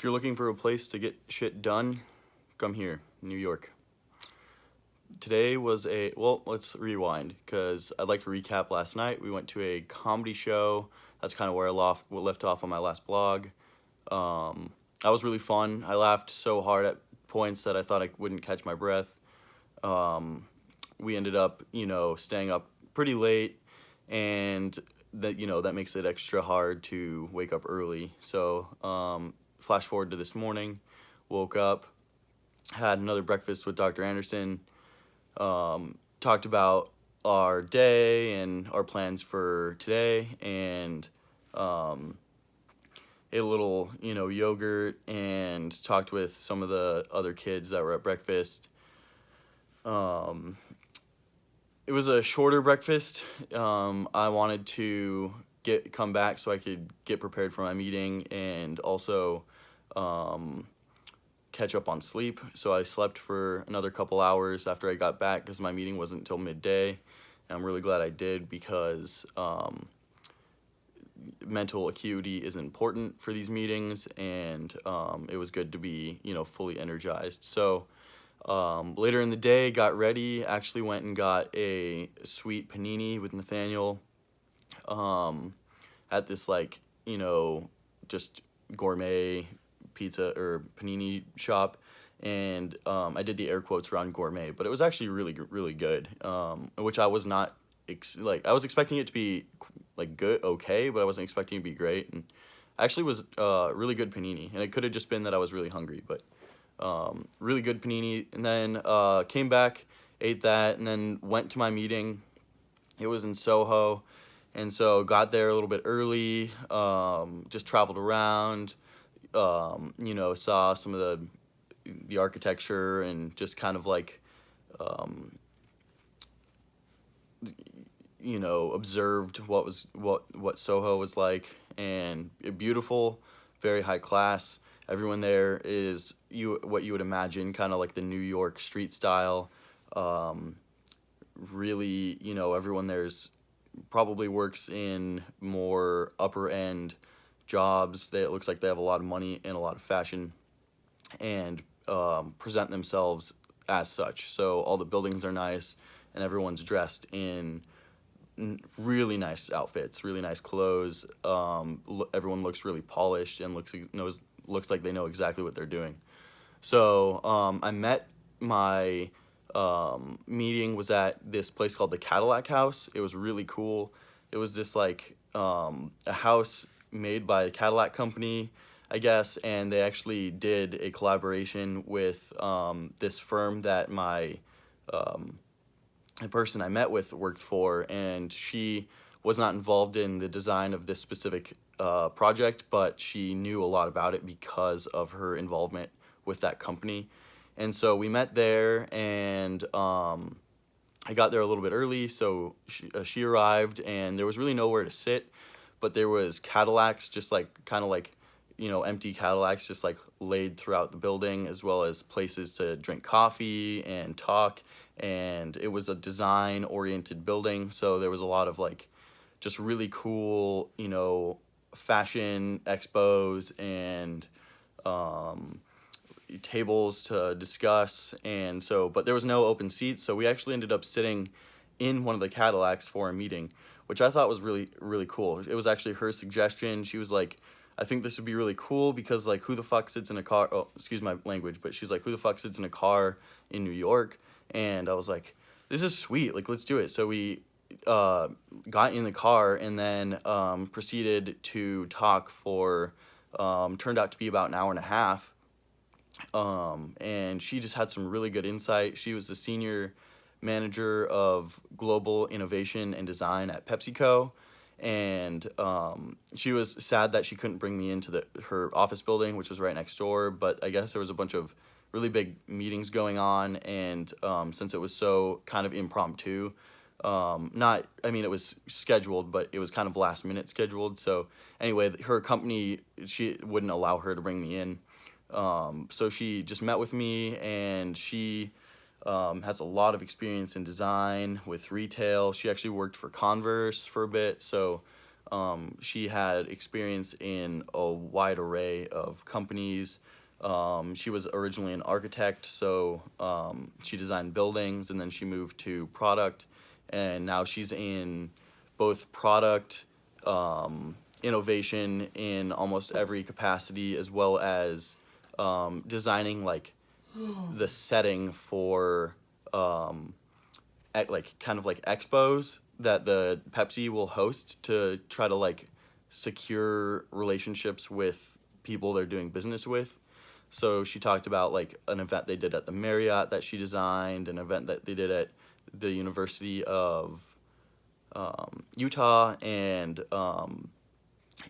If you're looking for a place to get shit done, come here, New York. Today was let's rewind because I'd like to recap last night. We went to a comedy show. That's kind of where I left off on my last blog. That was really fun. I laughed so hard at points that I thought I wouldn't catch my breath. We ended up, staying up pretty late, and that makes it extra hard to wake up early. So, flash forward to this morning, woke up, had another breakfast with Dr. Anderson, talked about our day and our plans for today, and ate a little, yogurt, and talked with some of the other kids that were at breakfast. It was a shorter breakfast. I wanted to come back so I could get prepared for my meeting and also catch up on sleep. So I slept for another couple hours after I got back because my meeting wasn't until midday. And I'm really glad I did because mental acuity is important for these meetings, and it was good to be, fully energized. So later in the day, got ready, actually went and got a sweet panini with Nathaniel at this, just gourmet pizza or panini shop. And I did the air quotes around gourmet, but it was actually really, really good, which I was not, I was expecting it to be, good, okay, but I wasn't expecting it to be great. And actually was really good panini, and it could have just been that I was really hungry, but really good panini. And then came back, ate that, and then went to my meeting. It was in Soho, and so got there a little bit early, just traveled around, saw some of the architecture, and just kind of observed what Soho was like, and beautiful, very high class. Everyone there is what you would imagine, kind of like the New York street style. Really, everyone there's probably works in more upper end jobs. It looks like they have a lot of money and a lot of fashion, and present themselves as such. So all the buildings are nice, and everyone's dressed in really nice outfits, really nice clothes. Everyone looks really polished and looks like they know exactly what they're doing. So I met my meeting was at this place called the Cadillac House. It was really cool. It was this a house made by the Cadillac Company, I guess, and they actually did a collaboration with this firm that the person I met with worked for, and she was not involved in the design of this specific project, but she knew a lot about it because of her involvement with that company. And so we met there, and I got there a little bit early, so she arrived, and there was really nowhere to sit, but there was Cadillacs, just empty Cadillacs just laid throughout the building, as well as places to drink coffee and talk. And it was a design oriented building, so there was a lot of just really cool, fashion expos and tables to discuss. And so, but there was no open seats, so we actually ended up sitting in one of the Cadillacs for a meeting, which I thought was really, really cool. It was actually her suggestion. She was like, I think this would be really cool because who the fuck sits in a car? Oh, excuse my language, but she's like, who the fuck sits in a car in New York? And I was like, this is sweet. Let's do it. So we got in the car, and then proceeded to talk for turned out to be about an hour and a half. And she just had some really good insight. She was the senior manager of global innovation and design at PepsiCo. And she was sad that she couldn't bring me into her office building, which was right next door. But I guess there was a bunch of really big meetings going on, and since it was so kind of impromptu, it was scheduled, but it was kind of last minute scheduled. So anyway, her company, she wouldn't allow her to bring me in. So she just met with me, and she has a lot of experience in design with retail. She actually worked for Converse for a bit, so she had experience in a wide array of companies. She was originally an architect, so she designed buildings, and then she moved to product, and now she's in both product, innovation in almost every capacity, as well as designing like the setting for like kind of like expos that the Pepsi will host to try to like secure relationships with people they're doing business with. So she talked about like an event they did at the Marriott that she designed, an event that they did at the University of Utah, and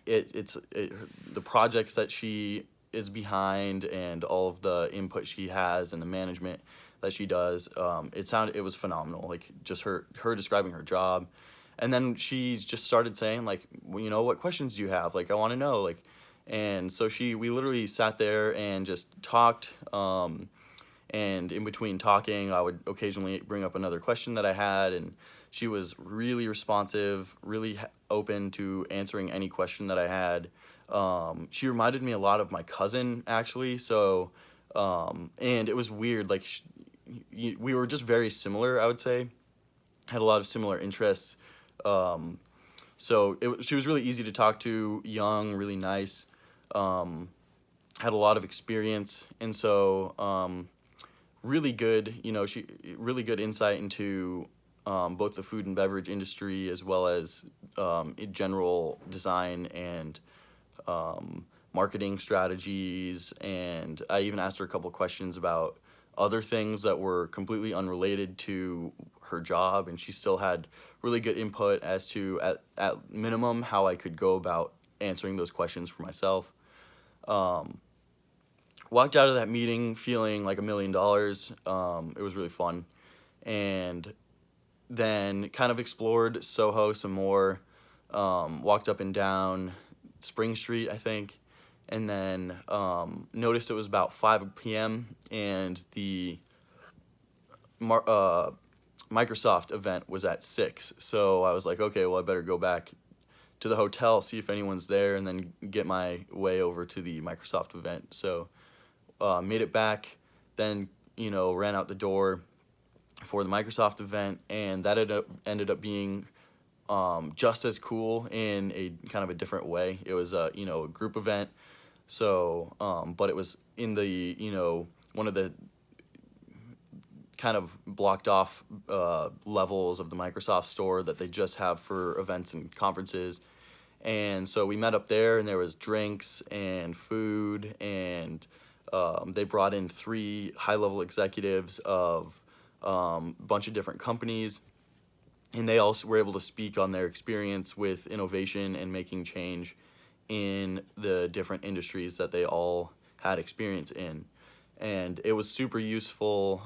it's the projects that she is behind and all of the input she has and the management that she does. It was phenomenal. Like just her describing her job, and then she just started saying like, well, you know, what questions do you have? Like I want to know like, and so we literally sat there and just talked. And in between talking, I would occasionally bring up another question that I had, and she was really responsive, really open to answering any question that I had. She reminded me a lot of my cousin, actually. So, and it was weird. Like, we were just very similar, I would say. Had a lot of similar interests. So she was really easy to talk to, young, really nice. Had a lot of experience, and so really good. You know, she really good insight into both the food and beverage industry as well as general design and marketing strategies. And I even asked her a couple questions about other things that were completely unrelated to her job, and she still had really good input as to at minimum how I could go about answering those questions for myself. Walked out of that meeting feeling like $1 million. It was really fun, and then kind of explored Soho some more. Walked up and down Spring Street, I think, and then noticed it was about 5 p.m. and the Microsoft event was at 6. So I was like, okay, well, I better go back to the hotel, see if anyone's there, and then get my way over to the Microsoft event. So made it back, then, you know, ran out the door for the Microsoft event, and that ended up being just as cool in a kind of a different way. It was a, you know, a group event, so but it was in the, you know, one of the kind of blocked off levels of the Microsoft store that they just have for events and conferences. And so we met up there, and there was drinks and food, and they brought in 3 high-level executives of a bunch of different companies, and they also were able to speak on their experience with innovation and making change in the different industries that they all had experience in. And it was super useful.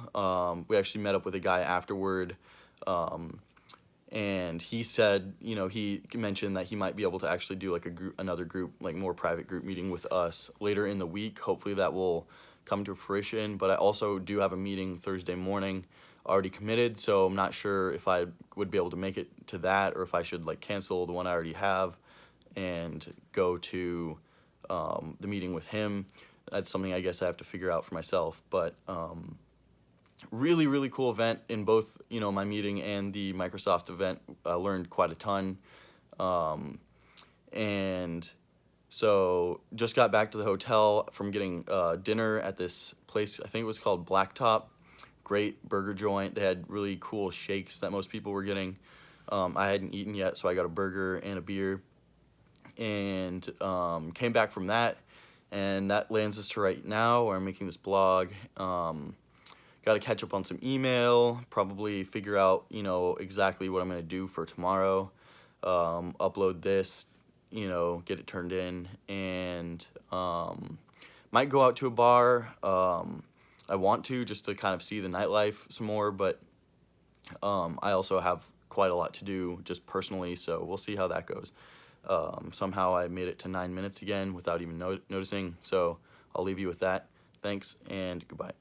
We actually met up with a guy afterward, and he said, you know, he mentioned that he might be able to actually do like another group, like more private group meeting with us later in the week. Hopefully that will come to fruition. But I also do have a meeting Thursday morning already committed, so I'm not sure if I would be able to make it to that or if I should like cancel the one I already have and go to the meeting with him. That's something I guess I have to figure out for myself. But really, really cool event in both, you know, my meeting and the Microsoft event. I learned quite a ton. And so just got back to the hotel from getting dinner at this place. I think it was called Blacktop. Great burger joint. They had really cool shakes that most people were getting. I hadn't eaten yet, so I got a burger and a beer. And came back from that. And that lands us to right now where I'm making this blog. Got to catch up on some email, probably figure out, you know, exactly what I'm going to do for tomorrow. Upload this, you know, get it turned in, and might go out to a bar. I want to, just to kind of see the nightlife some more, but I also have quite a lot to do just personally, so we'll see how that goes. Somehow I made it to 9 minutes again without even noticing, so I'll leave you with that. Thanks, and goodbye.